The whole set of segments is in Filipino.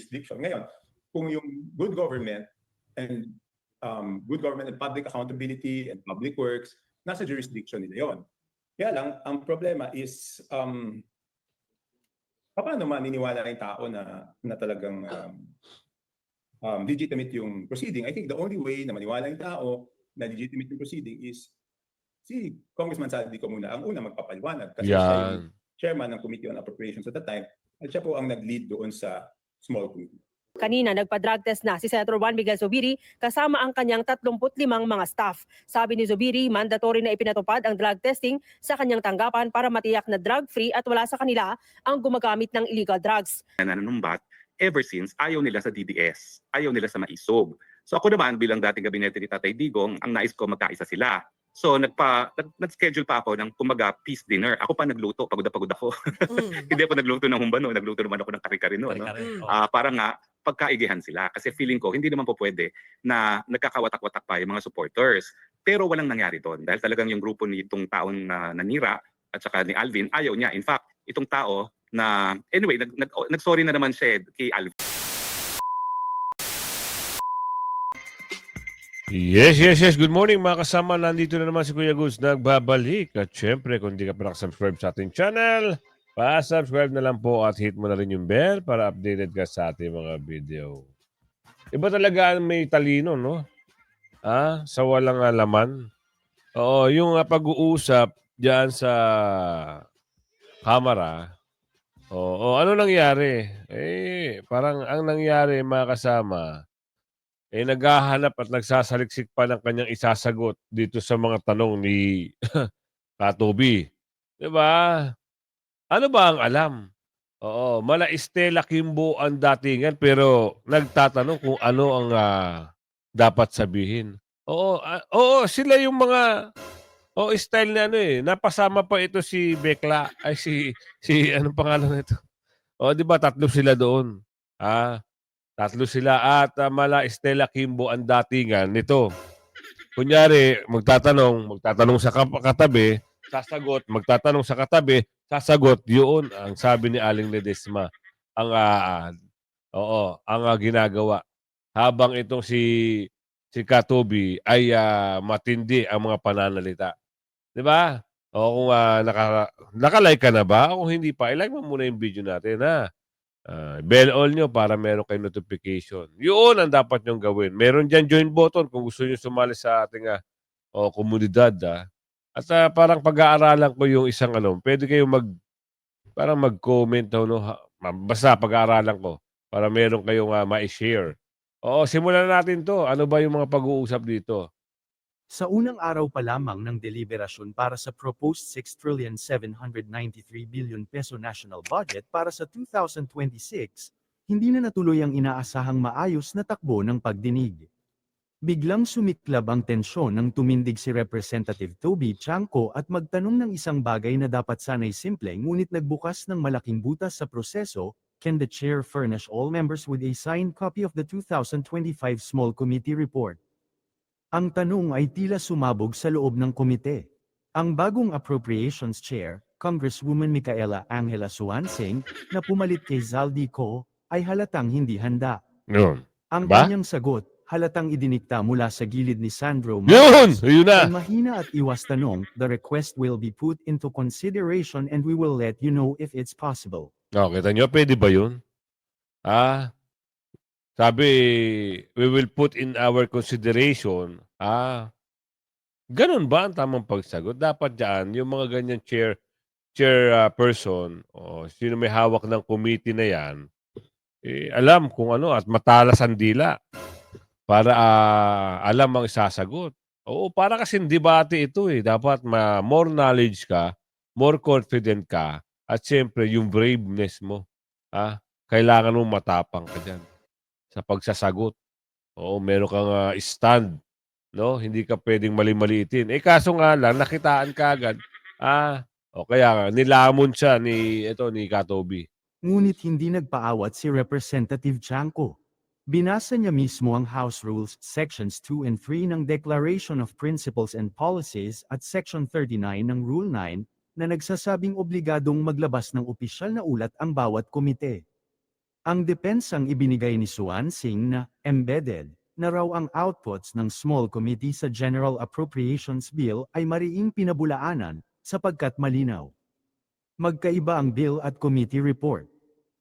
jurisdiction. Ngayon, kung yung good government and public accountability and public works, nasa jurisdiction nila yon. Kaya lang, ang problema is paano maniniwala yung tao na talagang legitimate yung proceeding? I think the only way na maniwala yung tao na legitimate yung proceeding is si Congressman Saldico muna ang una magpapaliwanag kasi siya yung chairman ng Committee on Appropriations at the time at siya po ang nag-lead doon sa small committee. Kanina nagpa-drug test na si Senator Juan Miguel Zubiri kasama ang kanyang 35 mga staff. Sabi ni Zubiri, mandatory na ipinatupad ang drug testing sa kanyang tanggapan para matiyak na drug-free at wala sa kanila ang gumagamit ng illegal drugs. Nananumbat ever since ayaw nila sa DDS, ayaw nila sa maisog. So ako naman bilang dating gabinete ni Tatay Digong, ang nais ko magkaisa sila. So nag-schedule pa ako ng kumbaga peace dinner. Ako pa nagluto, pagod na pagod ako. Hindi ako nagluto ng humbano, nagluto naman ako ng kare-kare no. Para nga pagkaigihan sila kasi feeling ko hindi naman po pwede na nagkakawatak-watak pa yung mga supporters. Pero walang nangyari doon dahil talagang yung grupo nitong taon na nanira at saka ni Alvin ayaw niya. In fact, itong tao na anyway, nag-sorry na naman siya kay Alvin. Yes. Good morning mga kasama. Nandito na naman si Kuya Gus nagbabalik. At syempre, kung di ka pa nakasubscribe sa ating channel, pa-subscribe na lang po at hit mo na rin yung bell para updated ka sa ating mga video. Iba talaga may talino, no? Sa walang laman. Oo, yung pag-uusap diyan sa kamera. Oo, ano nangyari? Parang ang nangyari mga kasama, naghahanap at nagsasaliksik pa ng kanyang isasagot dito sa mga tanong ni Katoby. Diba? Ano ba ang alam? Oo, mala Estela Kimbo ang datingan pero nagtatanong kung ano ang dapat sabihin. Oo, sila yung mga style na napasama pa ito si Bekla ay si anong pangalan nito? Di ba tatlo sila doon? Tatlo sila at mala Estela Kimbo ang datingan nito. Kunyari, magtatanong sa katabi, sasagot, magtatanong sa katabi, sasagot, yun ang sabi ni Aling Ledesma. Ang ginagawa. Habang itong si Katoby ay matindi ang mga pananalita. Di ba? O kung naka-like ka na ba? O kung hindi pa, i-like mo muna yung video natin, bell all nyo para meron kayo notification. Yun ang dapat nyong gawin. Meron dyan join button kung gusto nyo sumali sa ating komunidad. At parang pag-aaralan ko yung isang pwede kayong mag-comment. Basta pag-aaralan ko para meron kayong ma-share. Simulan natin to. Ano ba yung mga pag-uusap dito? Sa unang araw pa lamang ng deliberasyon para sa proposed 6,793 billion peso national budget para sa 2026, hindi na natuloy ang inaasahang maayos na takbo ng pagdinig. Biglang sumiklab ang tensyon nang tumindig si Representative Toby Chanco at magtanong ng isang bagay na dapat sana'y simple ngunit nagbukas ng malaking butas sa proseso. Can the chair furnish all members with a signed copy of the 2025 Small Committee Report? Ang tanong ay tila sumabog sa loob ng komite. Ang bagong Appropriations Chair, Congresswoman Micaela Angela Suansing, na pumalit kay Zaldico, ay halatang hindi handa. Yun. Ang Ba? kanyang sagot, halatang idinikta mula sa gilid ni Sandro Yun! Marcos, Yun na! ay mahina at iwas tanong, the request will be put into consideration and we will let you know if it's possible. Kita nyo, pwede ba yun? Sabi, we will put in our consideration. Ganun ba ang tamang pagsagot? Dapat dyan, yung mga ganyan chairperson, o sino may hawak ng committee na yan, alam kung ano at matalas ang dila para alam ang isasagot. Para kasing debate ito Dapat more knowledge ka, more confident ka, at siyempre yung braveness mo. Kailangan mo matapang ka dyan sa pagsasagot. Meron kang stand. No? Hindi ka pwedeng mali-maliitin. Kaso nga lang, nakitaan ka agad. Kaya nga, nilamon siya ni Katoby. Ngunit hindi nagpaawat si Representative Chanco. Binasa niya mismo ang House Rules Sections 2 and 3 ng Declaration of Principles and Policies at Section 39 ng Rule 9 na nagsasabing obligadong maglabas ng opisyal na ulat ang bawat komite. Ang depensang ibinigay ni Suan Singh na embedded na raw ang outputs ng small committee sa General Appropriations Bill ay mariing pinabulaanan sapagkat malinaw. Magkaiba ang bill at committee report.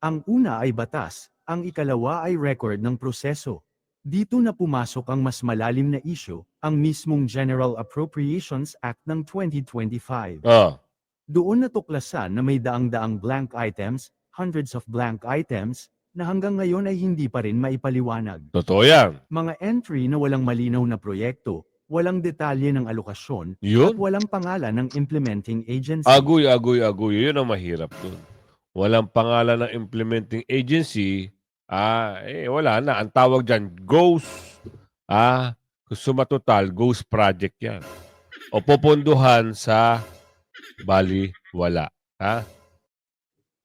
Ang una ay batas, ang ikalawa ay record ng proseso. Dito na pumasok ang mas malalim na issue, ang mismong General Appropriations Act ng 2025. Oh, Doon natuklasan na may daang-daang blank items, hundreds of blank items, na hanggang ngayon ay hindi pa rin maipaliwanag. totoo yan. Mga entry na walang malinaw na proyekto, walang detalye ng alokasyon, at Yun. walang pangalan ng implementing agency. Agoy. Yun ang mahirap dun. Walang pangalan ng implementing agency, wala na. Ang tawag dyan, ghost. Suma total, ghost project yan. O popondohan sa bali, wala. Ha?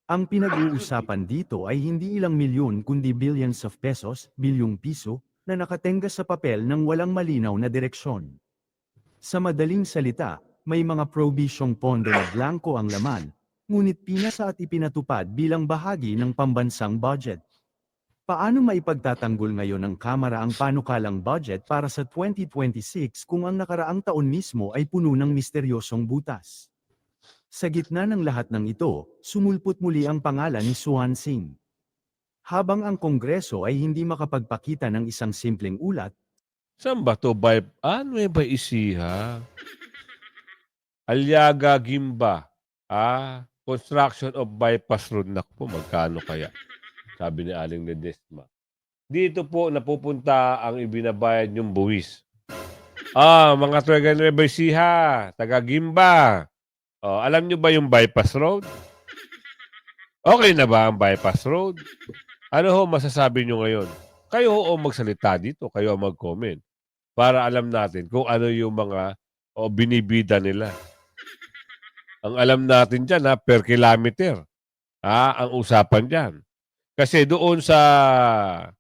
Ang pinag-uusapan dito ay hindi ilang milyon kundi billions of pesos, bilyong piso, na nakatenga sa papel ng walang malinaw na direksyon. Sa madaling salita, may mga probisyong pondo na blanco ang laman, ngunit pinasa at ipinatupad bilang bahagi ng pambansang budget. Paano maipagtatanggol ngayon ng Kamara ang panukalang budget para sa 2026 kung ang nakaraang taon mismo ay puno ng misteryosong butas? Sa gitna ng lahat ng ito, sumulpot muli ang pangalan ni Suan Singh. Habang ang Kongreso ay hindi makapagpakita ng isang simpleng ulat, Saan ba to? Nueva Ecija. Aliaga, Gimba. Construction of bypass road. Naku po, magkano kaya? Sabi ni Aling Ledesma. Dito po napupunta ang ibinabayad yung buwis. Mga taga Nueva Ecija, taga Gimba. Alam nyo ba yung bypass road? Okay na ba ang bypass road? Ano ho masasabi nyo ngayon? Kayo ho magsalita dito, kayo ang mag-comment para alam natin kung ano yung mga binibida nila. Ang alam natin dyan, per kilometer, ang usapan dyan. Kasi doon sa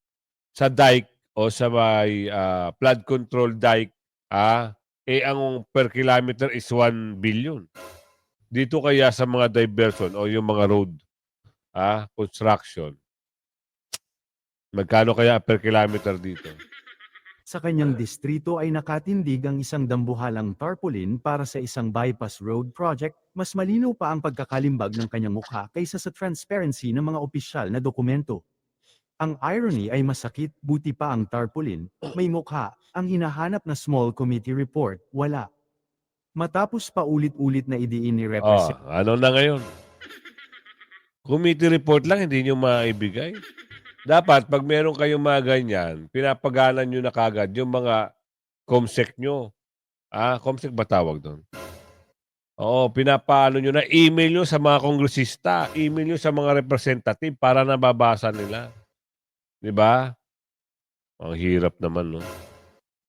dike o sa may flood control dike, ang per kilometer is 1 billion. Dito kaya sa mga diversion o yung mga road, construction, magkano kaya per kilometer dito? sa kanyang distrito ay nakatindig ang isang dambuhalang tarpaulin para sa isang bypass road project, mas malinaw pa ang pagkakalimbag ng kanyang mukha kaysa sa transparency ng mga opisyal na dokumento. Ang irony ay masakit, buti pa ang tarpaulin, may mukha, ang hinahanap na small committee report, wala. Matapos pa ulit-ulit na idiin ni Ano na ngayon? Committee report lang, hindi nyo maibigay. Dapat, pag meron kayong mga ganyan, pinapagalan nyo na kagad yung mga COMSEC nyo. COMSEC ba tawag doon? Oo, pinapalo nyo na email nyo sa mga kongresista, email nyo sa mga representative para nababasa nila. Di ba? Ang hirap naman, no?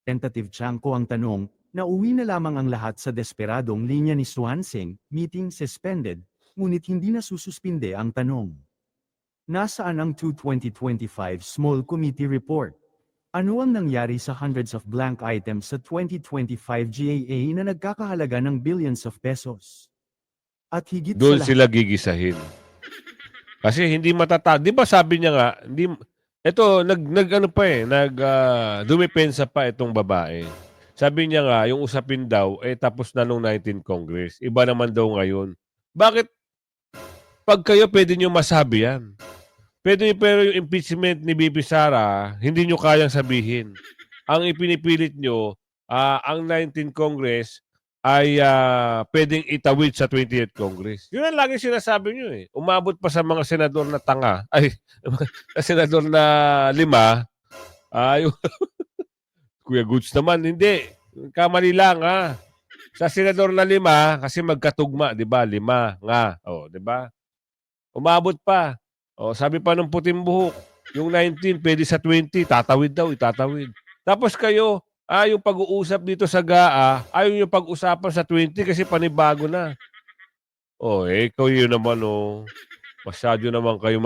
Tentative Chanko ang tanong, nauwi na lamang ang lahat sa desperadong linya ni Suan Singh, meeting suspended, ngunit hindi na sususpinde ang tanong. Nasaan ang 2025 Small Committee Report? Ano ang nangyari sa hundreds of blank items sa 2025 GAA na nagkakahalaga ng billions of pesos? At higit Doon sa lahat, sila gigisahin. Kasi hindi matatag. Di ba sabi niya nga, dumipensa pa itong babae. Sabi niya nga, yung usapin daw, tapos na nung 19 Congress. Iba naman daw ngayon. Bakit? Pag kayo, pwede nyo masabi yan. Pero yung impeachment ni Bibi Sara, hindi nyo kayang sabihin. Ang ipinipilit nyo, ang 19 Congress ay pwedeng itawid sa 28th Congress. Yun ang lagi sinasabi nyo eh. Umabot pa sa mga senador na tanga. Senador na 5. Kuya Goods naman, hindi. Kamali lang Sa senador na 5, kasi magkatugma, di ba? 5 nga. Di ba? Umabot pa. Sabi pa ng puting buhok, yung 19, pwede sa 20, itatawid. Tapos kayo, yung pag-uusap dito sa GAA, ayaw yung pag-usapan sa 20 kasi panibago na. Ikaw yun naman, masyado naman kayo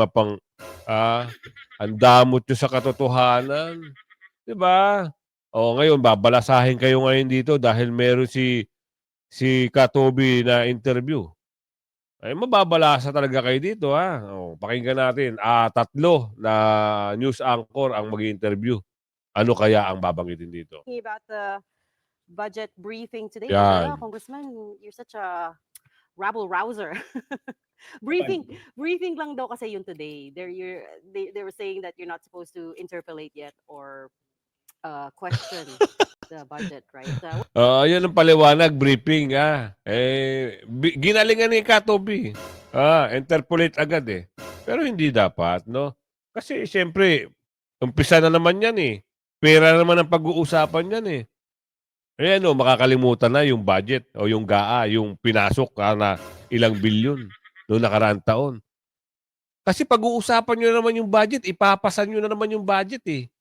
ang damot nyo sa katotohanan. Diba? Ngayon, babalasahin kayo ngayon dito dahil meron si Katobi na interview. Ay mababalasa talaga kayo dito, ha. Oh, pakinggan natin. 3 na news anchor ang mag-i-interview. Ano kaya ang babanggitin dito? About the budget briefing today. Yan. Congressman, you're such a rabble rouser. briefing lang daw kasi yun today. They were saying that you're not supposed to interpolate yet or question the budget, right? Yun ang paliwanag, briefing, ginalingan ni Katobi. Interpolate agad eh. Pero hindi dapat, no? Kasi siyempre, umpisa na naman yan eh. Pera naman ang pag-uusapan yan eh. Ayan makakalimutan na yung budget o yung GAA, yung pinasok na ilang bilyon noong nakaraang taon. Kasi pag-uusapan nyo naman yung budget, ipapasan nyo na naman yung budget eh.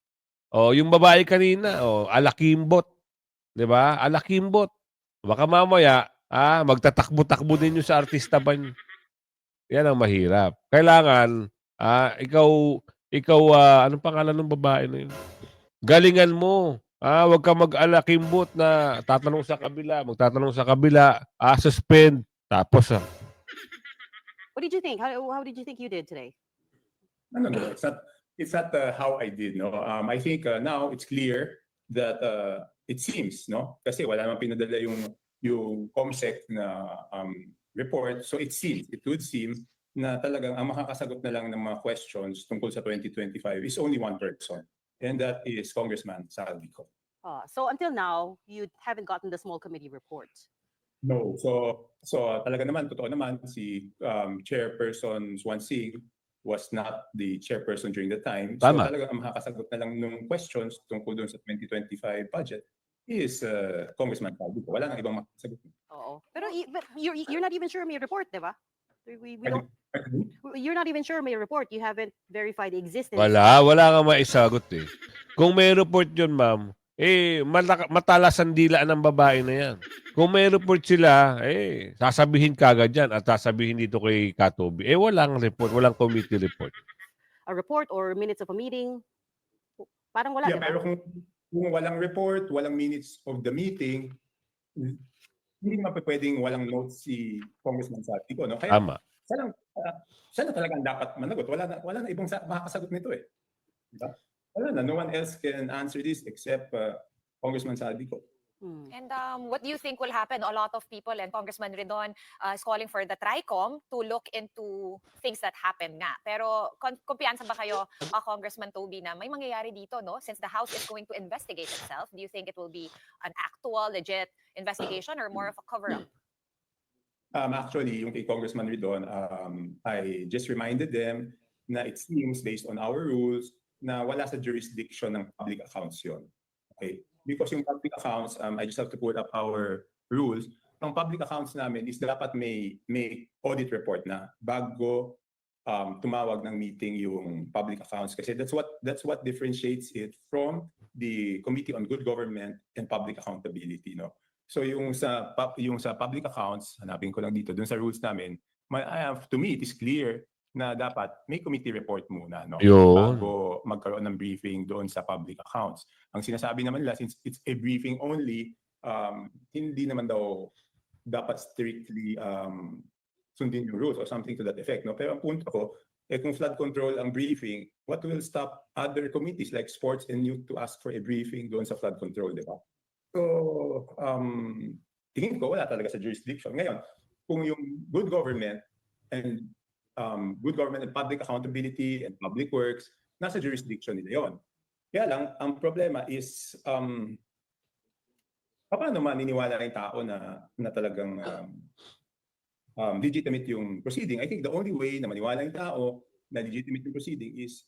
Yung babae kanina, alakimbot. 'Di ba? Alakimbot. Baka mamaya, magtatakbo-takbo din yung sa artista ban. Yan ang mahirap. Kailangan, ikaw, anong pangalan ng babae na yun? Galingan mo. Huwag ka mag-alakimbot na tatanong sa kabila, magtatanong sa kabila, suspend. Tapos, What did you think? How did you think you did today? No. It's not how I did. No, I think now it's clear that it seems, no, kasi wala namang pinadala yung COMSEC na report. So it would seem na talagang ang makakasagot na lang ng mga questions tungkol sa 2025 is only one person, and that is Congressman Saldico. So until now, you haven't gotten the small committee report. No. So talaga naman, totoo naman, si Chairperson Swansea was not the chairperson during the time. Tama. So talaga ang makakasagot na lang ng questions tungkol doon sa 2025 budget is Congressman Saldico. Wala nang ibang makasagot. Oo. Pero but you're not even sure may report, di ba? We don't. You're not even sure may report. You haven't verified the existence. wala kang maisagot eh. Kung may report yun, ma'am, matalas ang dila ng babae na yan. Kung may report sila, sasabihin kagad yan at sasabihin dito kay Katobi. Walang report, walang committee report. A report or minutes of a meeting? Parang wala, Yeah, di ba? pero kung walang report, walang minutes of the meeting, hindi naman pwedeng walang notes si Congressman Saldico, no? Kaya Tama. siya na talagang dapat managot. Wala na ibang makakasagot nito eh. Diba? Wala na. No one else can answer this except Congressman Saldico. And what do you think will happen? A lot of people, and Congressman Ridon is calling for the TRICOM to look into things that happen nga. Pero kumpiyansa ba kayo, Congressman Toby, na may mangyayari dito, no? Since the House is going to investigate itself, do you think it will be an actual, legit investigation or more of a cover-up? Actually, yung kay Congressman Ridon, I just reminded them na it seems based on our rules na wala sa jurisdiction ng public accounts yun. Okay? Because yung public accounts, I just have to put up our rules. Ang public accounts namin is dapat may audit report na bago tumawag ng meeting yung public accounts, kasi that's what differentiates it from the Committee on Good Government and Public Accountability, no? So yung sa public accounts, hanapin ko lang dito dun sa rules namin, to me it is clear na dapat may committee report muna, no? Yun. Bago magkaroon ng briefing doon sa public accounts. Ang sinasabi naman nila, since it's a briefing only, hindi naman daw dapat strictly sundin yung rules or something to that effect, no? Pero ang punto ko, kung flood control ang briefing, what will stop other committees like sports and youth to ask for a briefing doon sa flood control, di ba? So, tingin ko wala talaga sa jurisdiction. Ngayon, kung yung good government and public accountability and public works, nasa jurisdiction nila yon. Kaya lang, ang problema is, paano maniniwala ng tao na talagang legitimate yung proceeding? I think the only way na maniwala ng tao na legitimate yung proceeding is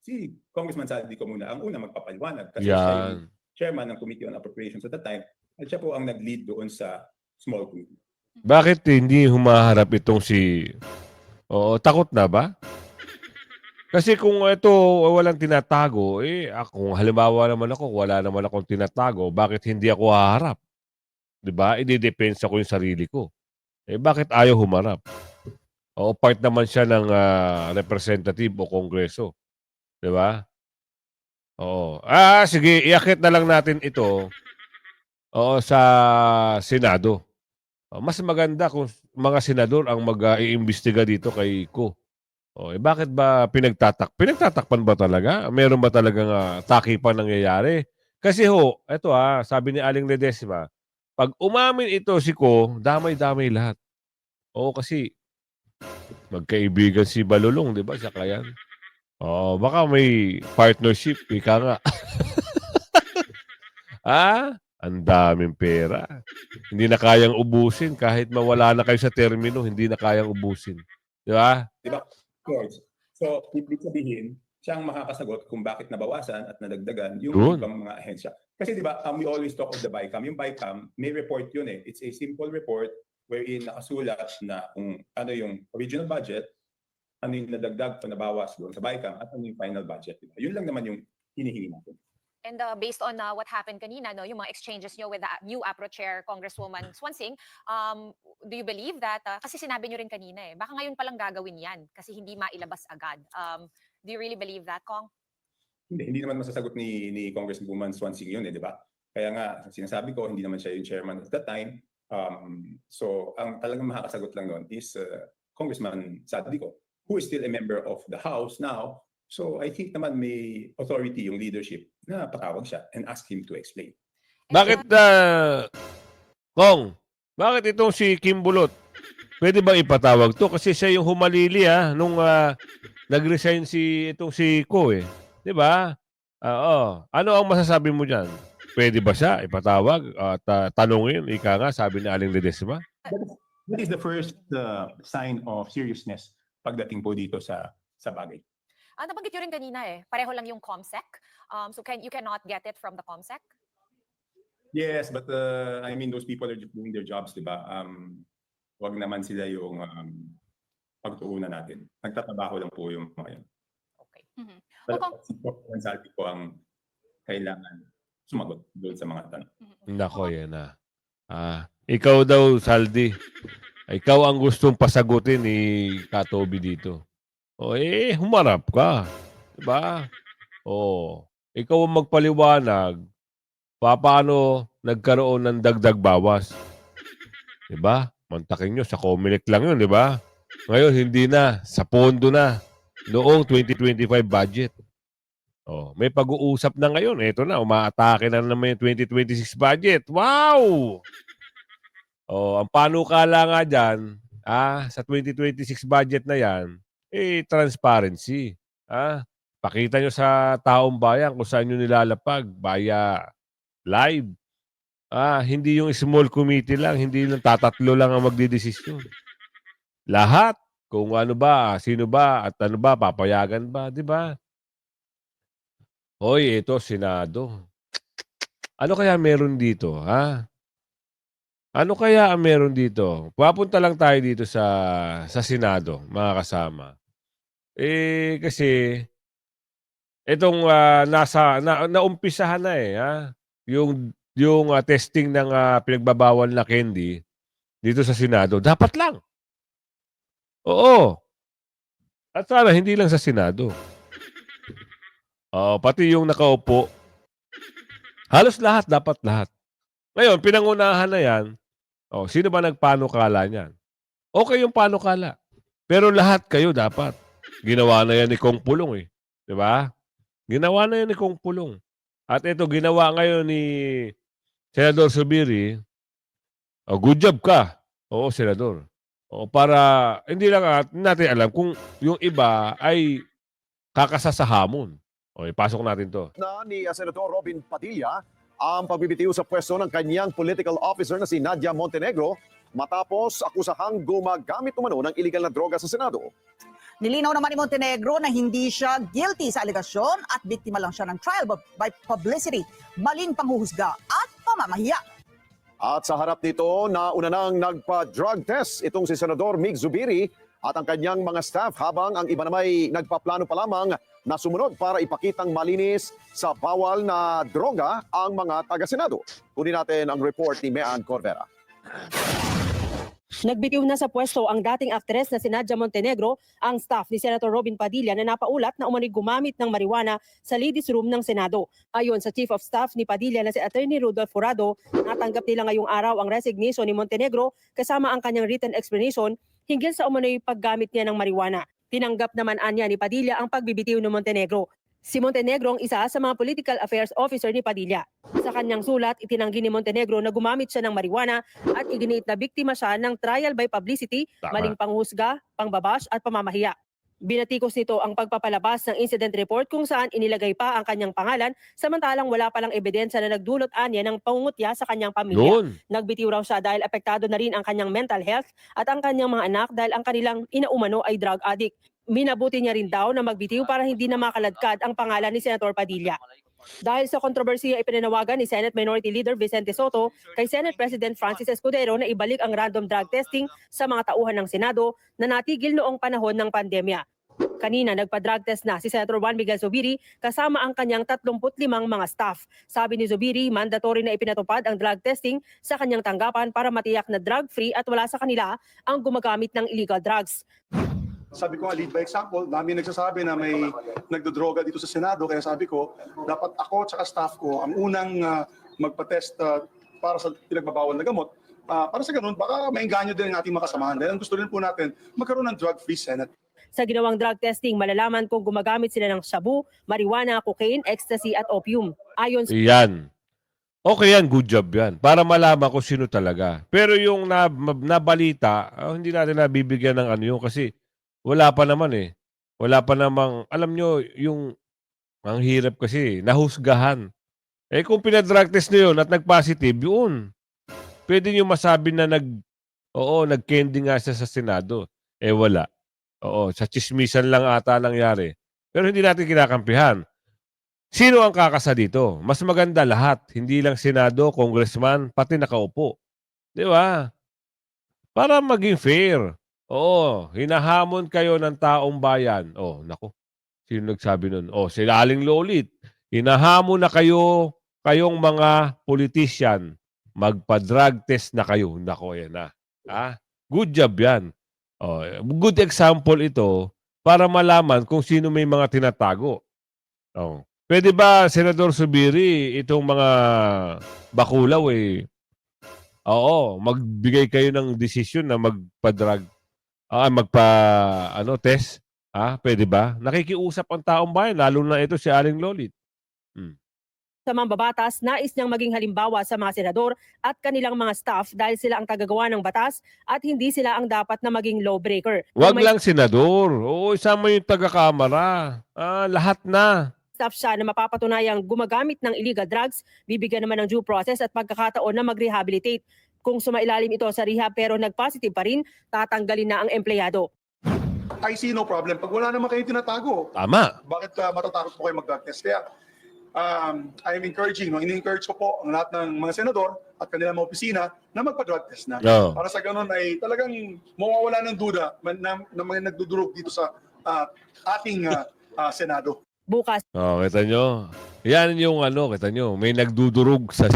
si Congressman Saldico muna ang una magpapaliwanag. Kasi siya yung chairman ng Committee on Appropriations at that time, at siya po ang nag-lead doon sa small committee. Bakit hindi humaharap itong si... takot na ba? Kasi kung ito walang tinatago, kung halimbawa naman ako, wala naman akong tinatago, bakit hindi ako haharap? Diba? Idedepensa ko yung sarili ko. Bakit ayaw humarap? Part naman siya ng representative o kongreso. Diba? Sige, iakit na lang natin ito sa Senado. Mas maganda kung mga senador ang mag-iimbestiga dito kay Ko. Bakit ba pinagtatakpan ba talaga? Meron ba talagang takipan nangyayari? Kasi eto sabi ni Aling Ledesma, pag umamin ito si Ko, damay-damay lahat. Kasi magkaibigan si Balulong, di ba? Saka yan. Baka may partnership, ika nga. Ang daming pera. Hindi na kayang ubusin kahit mawala na kayo sa termino, hindi na kayang ubusin. Di ba? Di ba? Of course. So, ibig sabihin, siya ang makakasagot kung bakit nabawasan at nadagdagan yung Yun. ibang mga ahensya. Kasi di ba, we always talk of the BICAM. Yung BICAM, may report yun eh. It's a simple report wherein nakasulat na kung ano yung original budget, ano yung nadagdag o nabawas doon sa BICAM, at ano yung final budget. Diba? Yun lang naman yung hinihingi natin. And based on what happened kanina, no, yung mga exchanges nyo with the new APRO chair, Congresswoman Swansing, do you believe that, kasi sinabi nyo rin kanina baka ngayon palang gagawin yan kasi hindi mailabas agad. Do you really believe that, Kong? Hindi naman masasagot ni Congresswoman Swansing yun di ba? Kaya nga, sinasabi ko, hindi naman siya yung chairman at that time. So, ang talagang makakasagot lang noon is Congressman Saldico, who is still a member of the House now. So, I think naman may authority yung leadership na patawag siya and ask him to explain. Bakit, Kong, bakit itong si Kim Bulot, pwede ba ipatawag to? Kasi siya yung humalili nung nag-resign itong si Ko Di ba? Ano ang masasabi mo dyan? Pwede ba siya ipatawag at tanungin? Ika nga, sabi ni Aling Ledesma. That is the first sign of seriousness pagdating po dito sa bagay. Nabanggit nyo rin kanina pareho lang yung COMSEC. So you cannot get it from the COMSEC? Yes, but I mean, those people are just doing their jobs, di ba? Wag naman sila yung pagtuunan natin. Nagtatrabaho lang po yung mga yun. Okay. Pero si Congressman Saldi po ang kailangan sumagot doon sa mga tanong. Nako, yan ikaw daw, Saldi. Ikaw ang gustong pasagutin ni Katobi dito. Humarap ka. Diba? Ikaw ang magpaliwanag paano nagkaroon ng dagdag bawas. Diba? Mantakin nyo, sa Comelec lang yun, diba? Ngayon, hindi na. Sa pondo na. Noong 2025 budget. May pag-uusap na ngayon. Ito na, umaatake na naman yung 2026 budget. Wow! Ang panukala nga dyan, sa 2026 budget na yan, transparency. Pakita nyo sa taong bayan kung saan nyo nilalapag via live. Hindi yung small committee lang, hindi yung tatatlo lang ang magdidesisyon. Lahat, kung ano ba, sino ba, at ano ba, papayagan ba, di ba? Ito, Senado. Ano kaya meron dito, Ano kaya ang meron dito? Papunta lang tayo dito sa Senado, mga kasama. Kasi itong naumpisahan na yung testing ng pinagbabawal na candy dito sa Senado. Dapat lang. Oo. At sana hindi lang sa Senado. Pati yung nakaupo. Halos lahat, dapat lahat. Ngayon, pinangunahan na yan. Sino ba nagpanukala niyan? Okay yung panukala. Pero lahat kayo dapat. Ginawa na yan ni Kong Pulong Di ba? Ginawa na yan ni Kong Pulong. At ito, ginawa ngayon ni Senador Zubiri. Good job ka. Oo, Senador. Para, hindi lang natin alam kung yung iba ay kakasasahamon. Ipasok natin to. Ni Senator Robin Padilla ang pagbibitiw sa pwesto ng kanyang political officer na si Nadia Montenegro matapos akusahang gumagamit umano ng illegal na droga sa Senado. Nilinaw naman ni Montenegro na hindi siya guilty sa alegasyon at biktima lang siya ng trial by publicity, maling panghuhusga at pamamahiya. At sa harap nito, nauna nang nagpa-drug test itong si Senador Mig Zubiri at ang kanyang mga staff habang ang iba namay nagpaplano pa lamang na sumunod para ipakitang malinis sa bawal na droga ang mga taga-Senado. Kunin natin ang report ni Mean Corvera. Nagbitiw na sa pwesto ang dating aktres na si Nadia Montenegro, ang staff ni Senator Robin Padilla na napaulat na umano'y gumamit ng marijuana sa ladies room ng Senado. Ayon sa Chief of Staff ni Padilla na si Attorney Rudolph Furado, natanggap nila ngayong araw ang resignation ni Montenegro kasama ang kanyang written explanation hinggil sa umano'y paggamit niya ng marijuana. Tinanggap naman anya ni Padilla ang pagbibitiw ni Montenegro. Si Montenegro ang isa sa mga political affairs officer ni Padilla. Sa kanyang sulat, itinanggi ni Montenegro na gumamit siya ng marijuana at iginiit na biktima siya ng trial by publicity, Tama. maling panghusga, pangbabash at pamamahiya. Binatikos nito ang pagpapalabas ng incident report kung saan inilagay pa ang kanyang pangalan samantalang wala palang ebidensya na nagdulot anya ng pangungutya sa kanyang pamilya. Yun. Nagbitiw raw siya dahil apektado na rin ang kanyang mental health at ang kanyang mga anak dahil ang kanilang inaumano ay drug addict. Minabuti niya rin daw na magbitiw para hindi na makaladkad ang pangalan ni Senator Padilla. Dahil sa kontrobersiya, ipinanawagan ni Senate Minority Leader Vicente Sotto kay Senate President Francis Escudero na ibalik ang random drug testing sa mga tauhan ng Senado na natigil noong panahon ng pandemya. Kanina, nagpa-drug test na si Senator Juan Miguel Zubiri kasama ang kanyang 35 mga staff. Sabi ni Zubiri, mandatory na ipinatupad ang drug testing sa kanyang tanggapan para matiyak na drug-free at wala sa kanila ang gumagamit ng illegal drugs. Sabi ko, lead by example, dami nagsasabi na may nagdodroga dito sa Senado, kaya sabi ko, dapat ako at staff ko ang unang magpa-test para sa pinagbabawal na gamot. Para sa ganun, baka maengganyo din ang ating makasamahan. Dahil ang gusto rin po natin, magkaroon ng drug-free Senate. Sa ginawang drug testing, malalaman kung gumagamit sila ng shabu, marijuana, cocaine, ecstasy at opium. Ayon sa Yan. Okay yan, good job yan. Para malaman kung sino talaga. Pero yung nabalita, hindi natin nabibigyan ng ano yun kasi wala pa naman eh. Wala pa namang, alam nyo, yung, ang hirap kasi, nahusgahan. Eh kung pinadrug test na yun at nag-positive, yun. Pwede nyo masabi na nag-candy nga siya sa Senado. Eh wala. Oo, sa chismisan lang ata nangyari. Pero hindi natin kinakampihan. Sino ang kakasa dito? Mas maganda lahat. Hindi lang Senado, Congressman, pati nakaupo. Di ba? Para maging fair. Oo, hinahamon kayo ng taong bayan. Oh, nako. Sino nagsabi nun? Oh, si Aling Lolit. Hinahamon na kayong mga politician. Magpa-drug test na kayo. Nako, yan na. Good job yan. Oh, good example ito para malaman kung sino may mga tinatago. Oh. Pwede ba, Senador Zubiri, itong mga bakulaw oo, magbigay kayo ng desisyon na magpa-drug test. Pwede ba? Nakikiusap ang taong bayan, lalo na ito si Aling Lolit. sa mambabatas, nais niyang maging halimbawa sa mga senador at kanilang mga staff dahil sila ang tagagawa ng batas at hindi sila ang dapat na maging lawbreaker. Wag Kung may lang senador. Oo, isama yung taga-kamara. Lahat na. staff siya na mapapatunayang gumagamit ng illegal drugs, bibigyan naman ng due process at pagkakataon na mag-rehabilitate. Kung sumailalim ito sa rehab pero nag-positive pa rin, tatanggalin na ang empleyado. I see no problem. Pag wala naman kayo tinatago, Tama. bakit matatakot po kayo mag-drug test? Kaya I'm encouraging, ini-encourage ko po ang lahat ng mga senador at kanilang mga opisina na magpa-drug test na. No. Para sa ganun ay talagang mawawala ng duda na mga nagdudurog dito sa ating Senado. Bukas, Oh, kita nyo. Yan yung kita nyo. May nagdudurog sa...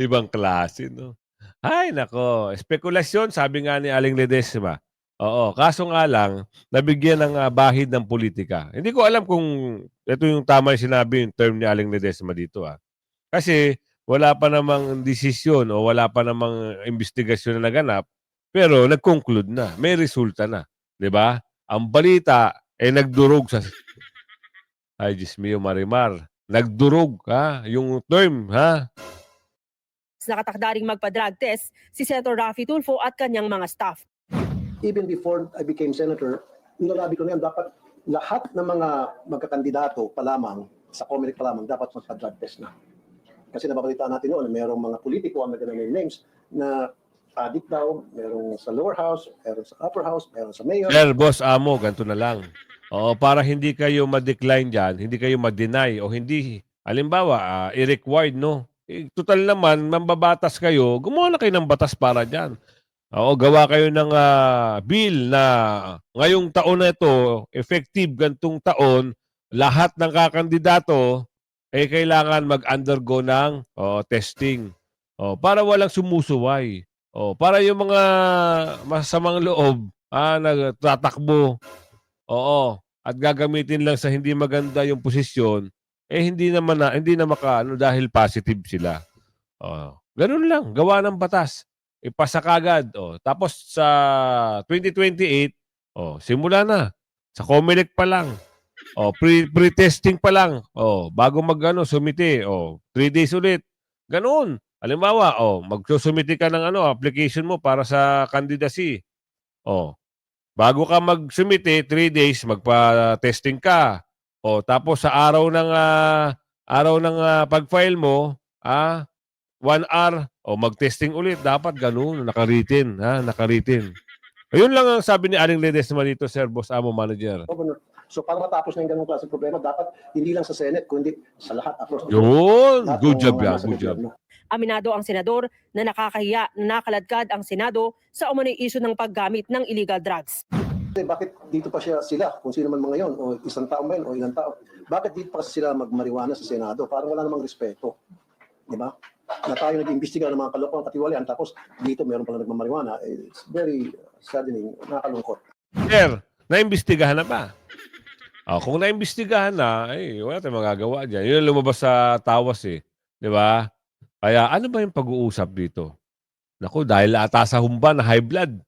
Ibang klase, no? Ay, nako. Spekulasyon, sabi nga ni Aling Ledesma. Oo, kaso nga lang, nabigyan ng bahid ng politika. Hindi ko alam kung ito yung tama yung sinabi yung term ni Aling Ledesma dito. Kasi wala pa namang desisyon o wala pa namang investigasyon na naganap, pero nag-conclude na. May resulta na. 'Di ba? Ang balita nagdurog sa... Ay, Diyos mio, Marimar. Nagdurog, yung term, nakatakda ring magpa-drug test si Senator Raffy Tulfo at kanyang mga staff. Even before I became senator, nilalabi ko na yan, dapat lahat ng mga magkakandidato pa lamang, sa COMELEC pa lamang, dapat magpa-drug test na. Kasi nababalitaan natin noon, mayroong mga politiko ang nagana ng names na addict daw, mayroong sa lower house, mayroong sa upper house, mayroong sa mayor. Sir, boss, amo, ganito na lang. Oo, para hindi kayo ma-decline dyan, hindi kayo ma-deny o hindi, halimbawa, i-required, no? Total naman, mambabatas kayo, gumawa na kayo ng batas para dyan. Oo, gawa kayo ng bill na ngayong taon na ito, effective gantong taon, lahat ng kakandidato kailangan mag-undergo ng testing. para walang sumusuway. Para yung mga masamang loob, nagtatakbo, at gagamitin lang sa hindi maganda yung posisyon, hindi na makaano dahil positive sila. Ganun lang, gawa ng batas. Ipasa kagad. Tapos sa 2028, simula na. Sa COMELEC pa lang. Pre-testing pa lang. Bago sumiti. 3 days ulit. Ganun. Halimbawa, magsusumiti ka ng application mo para sa candidacy. Bago ka magsumiti, 3 days, magpa-testing ka. Tapos sa araw ng pag-file mo, 1 hour, mag-testing ulit. Dapat ganun, nakaritin. Nakaritin. Ayun lang ang sabi ni Aling Ledesma dito, Sir Boss Amo Manager. Governor. So para matapos na yung ganung klase problema, dapat hindi lang sa Senate, kundi sa lahat across the Yun! lahat Good ng job mga yan, nasa good job. gobyerno. Aminado ang senador na nakakahiya na nakaladkad ang Senado sa umano'y isyu ng paggamit ng illegal drugs. Kasi bakit dito pa sila, kung sino man mga yon, o isang tao man o ilang tao, bakit dito pa sila magmariwana sa Senado? Parang wala namang respeto. Di ba? Na tayo nag-imbestiga ng mga kalokohan katiwalian, tapos dito meron pala nagmamariwana. It's very saddening, nakakalungkot. Sir, naimbestigahan na ba? Kung naimbestigahan na, wala tayong magagawa dyan. Yun ang lumabas sa tawas Di ba? Kaya ano ba yung pag-uusap dito? Naku, dahil ata sa humba na high blood.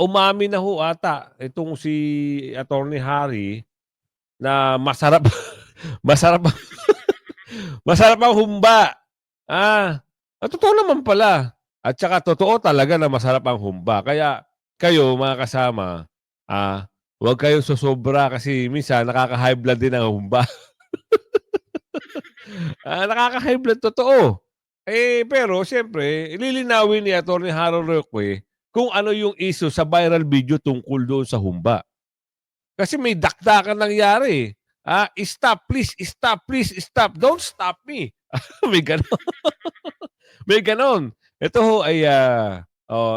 Umami na ho ata itong si Attorney Harry na masarap masarap ang humba. Totoo naman pala. At saka totoo talaga na masarap ang humba. Kaya kayo mga kasama, huwag kayong susobra kasi minsan nakaka-high blood din ang humba. Nakaka-high blood, totoo. Pero siyempre, lilinawin ni Atty. Harold Roque kung ano yung issue sa viral video tungkol doon sa humba. Kasi may dakdakan nangyari. Stop, please, stop, please, stop. Don't stop me. May ganon. May ganon. Ito ho ay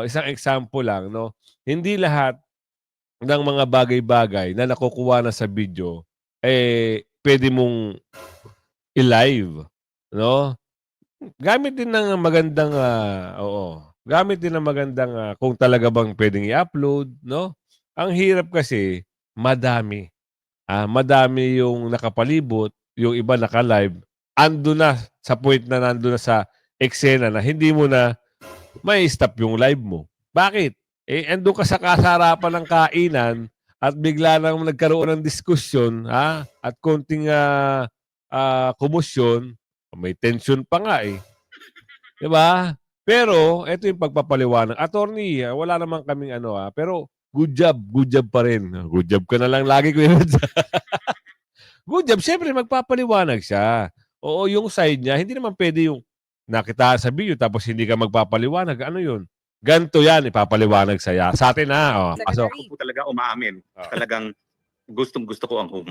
isang example lang. No? Hindi lahat ng mga bagay-bagay na nakukuha na sa video pwede mong i-live. No? Gamit din ng magandang gamit din ng magandang kung talaga bang pwedeng i-upload, no? Ang hirap kasi madami. Madami yung nakapalibot, yung iba naka-live, ando na sa point na nando na sa eksena na hindi mo na may stop yung live mo. Bakit? Ando ka sa kasarapan ng kainan at bigla nang nagkaroon ng diskusyon, at konting kumusyon, may tension pa nga Di ba? Pero, ito yung pagpapaliwanag. Attorney, wala naman kaming pero good job pa rin. Good job ka na lang lagi, Kuya Mads. Good job, siyempre magpapaliwanag siya. Oo, yung side niya, hindi naman pwede yung nakita sa video tapos hindi ka magpapaliwanag. Ano yun? Ganto yan, ipapaliwanag saya. Sa atin pasok. Ako po talaga umaamin. Talagang gustong-gusto ko ang home.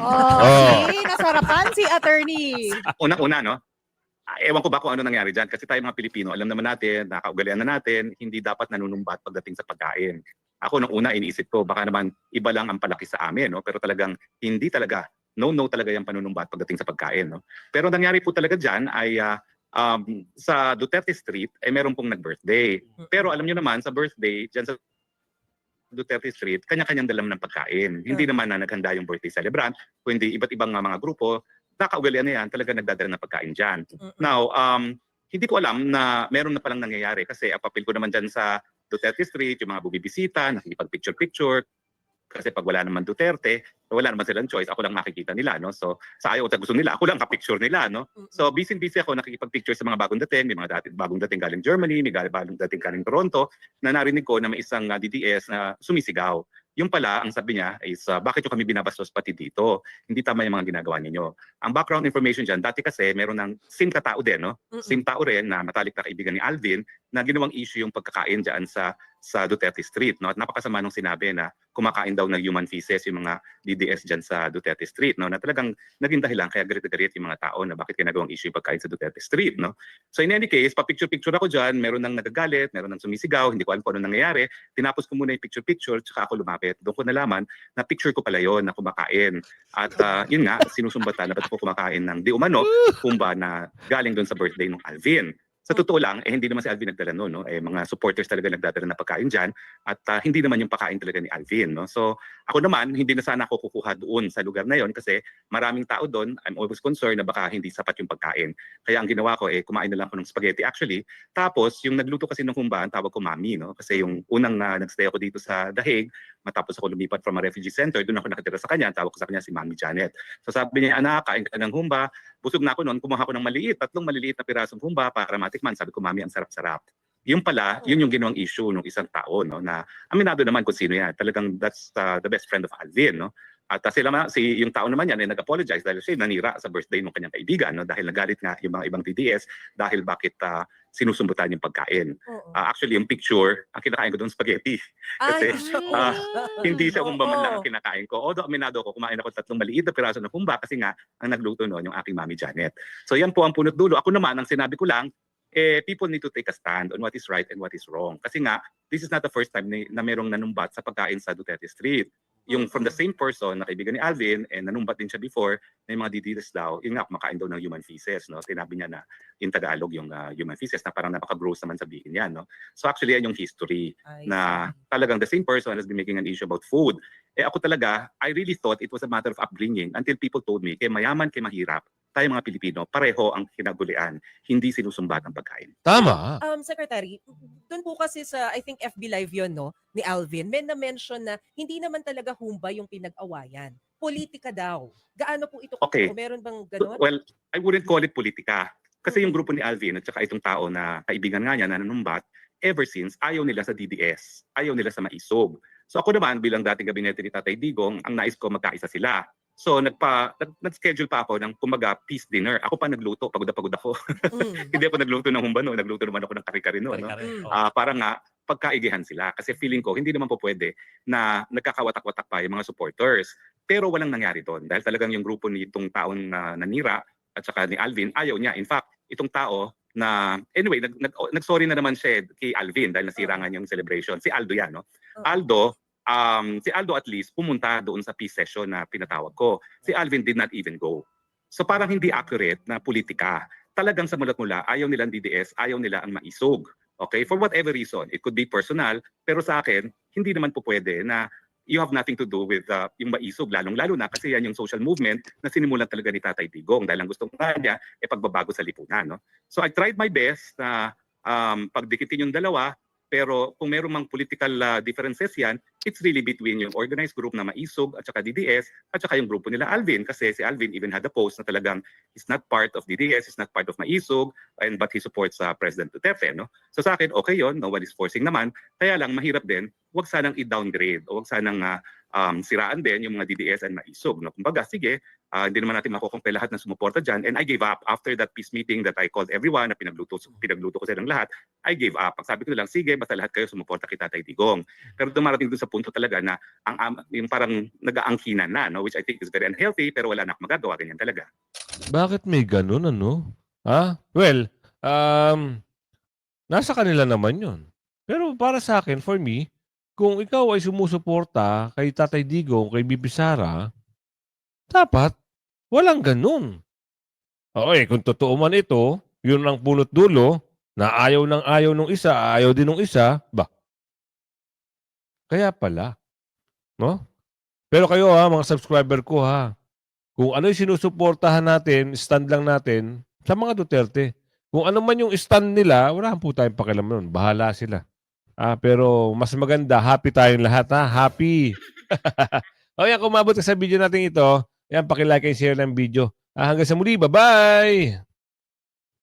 Nasarapan si attorney. Una-una, no? Ewan ko ba kung ano nangyari dyan. Kasi tayo mga Pilipino, alam naman natin, nakaugalian na natin, hindi dapat nanunumbat pagdating sa pagkain. Ako nung una, iniisip ko, baka naman iba lang ang palaki sa amin, no? Pero talagang hindi talaga, no talaga yung panunumbat pagdating sa pagkain. No? Pero nangyari po talaga dyan ay sa Duterte Street, meron pong nag-birthday. Pero alam nyo naman, sa birthday, dyan sa Duterte Street, kanya-kanyang dalam ng pagkain. Hindi naman na naghanda yung birthday celebrant, kundi iba't ibang mga grupo, nakaugalian na yan, talaga nagdadala ng pagkain dyan. Now, hindi ko alam na meron na palang nangyayari kasi ang papel ko naman dyan sa Duterte Street, yung mga bumibisita, nakikipag-picture-picture. Kasi pag wala naman Duterte, wala naman silang choice, ako lang makikita nila, no? So, sa ayaw at gusto nila, ako lang ka-picture nila, no? So, busy-busy ako nakikipag-picture sa mga bagong dating, may mga bagong dating galing Germany, may bagong dating galing Toronto, na narinig ko na may isang DDS na sumisigaw. Yung pala, ang sabi niya is, bakit yung kami binabastos pati dito? Hindi tama yung mga ginagawa ninyo. Ang background information dyan, dati kasi meron ng same katao din, no? Same tao rin na matalik na kaibigan ni Alvin na ginawang issue yung pagkakain dyan sa Duterte Street, no? At napakasama nung sinabi na kumakain daw ng human feces yung mga DDS dyan sa Duterte Street, no? Na talagang naging dahilan kaya galit yung mga tao na bakit ginagawang issue yung pagkain sa Duterte Street, no? So in any case, pa-picture-picture ako dyan, meron nang nagagalit, meron nang sumisigaw, hindi ko alam kung ano nangyayari. Tinapos ko muna yung picture-picture, tsaka ako lumapit. Doon ko nalaman na picture ko pala yon na kumakain. At yun nga, sinusumbatan na ba't ako kumakain ng di umano, kumba na galing doon sa birthday ng Alvin. Sa totoo lang, hindi naman si Alvin nagdala noon, no? Mga supporters talaga nagdadala ng pagkain dyan at hindi naman yung pagkain talaga ni Alvin, no? So ako naman, hindi na sana ako kukuha doon sa lugar na yon kasi maraming tao doon. I'm always concerned na baka hindi sapat yung pagkain. Kaya ang ginawa ko, kumain na lang ako ng spaghetti actually. Tapos yung nagluto kasi ng humba, ang tawag ko mami, no? Kasi yung unang nagstay ako dito sa The Hague, matapos ako lumipat from a refugee center, doon ako nakatira sa kanya, tawag ko sa kanya si Mami Janet. So sabi niya, anak, kain ka ng humba. Busog na ako noon, kumuha ko ng tatlong maliliit na pirasong humba para matikman. Sabi ko, Mami, ang sarap-sarap. Yung pala, yun yung ginawang issue ng isang tao, no, na aminado naman kung sino yan. Talagang that's the best friend of Alvin, no. At yung tao naman yan ay nag-apologize dahil siya nanira sa birthday ng kanyang kaibigan, no, dahil nagalit nga yung mga ibang DDS dahil bakit sinusumbutan yung pagkain. Actually, yung picture, ang kinakain ko doon spaghetti. Kasi hindi siya humba man lang ang kinakain ko. Although aminado ako, kumain ako 3 maliit na piraso ng humba kasi nga ang nagluto noon yung aking Mami Janet. So yan po ang punot dulo. Ako naman, ang sinabi ko lang, people need to take a stand on what is right and what is wrong. Kasi nga, this is not the first time na merong nanumbat sa pagkain sa Duterte Street. Yung from the same person na kaibigan ni Alvin, nanumbat din siya before, na yung mga DDS daw, yun nga, kumakain daw ng human feces. No? Sinabi niya na in Tagalog yung human feces, na parang napaka-gross naman sabihin yan. No? So actually, yan yung history na talagang the same person has been making an issue about food. Ako talaga, I really thought it was a matter of upbringing until people told me, kay mayaman, kay mahirap, tayo mga Pilipino, pareho ang kinagulian, hindi sinusumbat ang pagkain. Tama. Secretary, doon po kasi sa, I think FB Live yun, no, ni Alvin, may na-mention na hindi naman talaga humba yung pinag-awayan. Politika daw. Gaano po ito? Okay. Meron bang gano'n? Well, I wouldn't call it politika. Kasi yung grupo ni Alvin at saka itong tao na kaibigan nga niya na nanumbat, ever since, ayaw nila sa DDS. Ayaw nila sa maisog. So ako naman, bilang dating gabinete ni Tatay Digong, ang nais ko magkaisa sila. So nag-schedule pa ako ng kumaga peace dinner. Ako pa nagluto, pagod na pagod ako. Hindi ako nagluto ng humba, no? Nagluto naman ako ng kare-kare, no? Para nga pagkaigihan sila. Kasi feeling ko, hindi naman po pwede na nagkakawatak-watak pa yung mga supporters. Pero walang nangyari doon. Dahil talagang yung grupo nitong taon na nanira at saka ni Alvin, ayaw niya. In fact, itong tao na, anyway, nag-sorry na naman siya kay Alvin dahil nasira nga yung celebration. Si Aldo yan, no? Si Aldo at least pumunta doon sa peace session na pinatawag ko. Si Alvin did not even go. So parang hindi accurate na politika. Talagang sa mulat-mula, ayaw nilang DDS, ayaw nila ang maisog. Okay? For whatever reason. It could be personal, pero sa akin, hindi naman po pwede na you have nothing to do with yung maisog, lalong-lalo na kasi yan yung social movement na sinimulan talaga ni Tatay Digong dahil ang gusto nga niya pagbabago sa lipunan. No? So I tried my best na pagdikitin yung dalawa, pero kung meron mang political differences yan, it's really between yung organized group na maisog at saka DDS at saka yung grupo nila Alvin. Kasi si Alvin even had a post na talagang is not part of DDS, is not part of maisog, but he supports President Duterte. No? So sa akin, okay yon, no one is forcing naman. Kaya lang, mahirap din, huwag sanang i-downgrade o huwag sanang siraan din yung mga DDS and maisog. No? Kumbaga, sige, hindi naman natin makukumpay lahat ng sumuporta dyan. And I gave up after that peace meeting that I called everyone na pinagluto ko silang lahat. I gave up. Sabi ko lang, sige, basta lahat kayo sumuporta kay Tatay Digong. Pero dumarating doon sa punto talaga na yung parang nag-aangkinan na, no? Which I think is very unhealthy, pero wala na akong magagawa, ganyan talaga. Bakit may ganun, ano? Well, nasa kanila naman yun. Pero para sa akin, for me, kung ikaw ay sumusuporta kay Tatay Digong, kay Bibi Sara, dapat walang ganun. Kung totoo man ito, yun ang punot dulo, na ayaw nung isa, ayaw din nung isa, kaya pala. No? Pero kayo mga subscriber ko kung ano yung sinusuportahan natin, stand lang natin sa mga Duterte. Kung ano man yung stand nila, wala po tayong pakialam nun. Bahala sila. Pero mas maganda, happy tayong lahat. Happy. Kung umabot ka sa video natin ito, yan, pakilike and share ng video. Hanggang sa muli, bye-bye!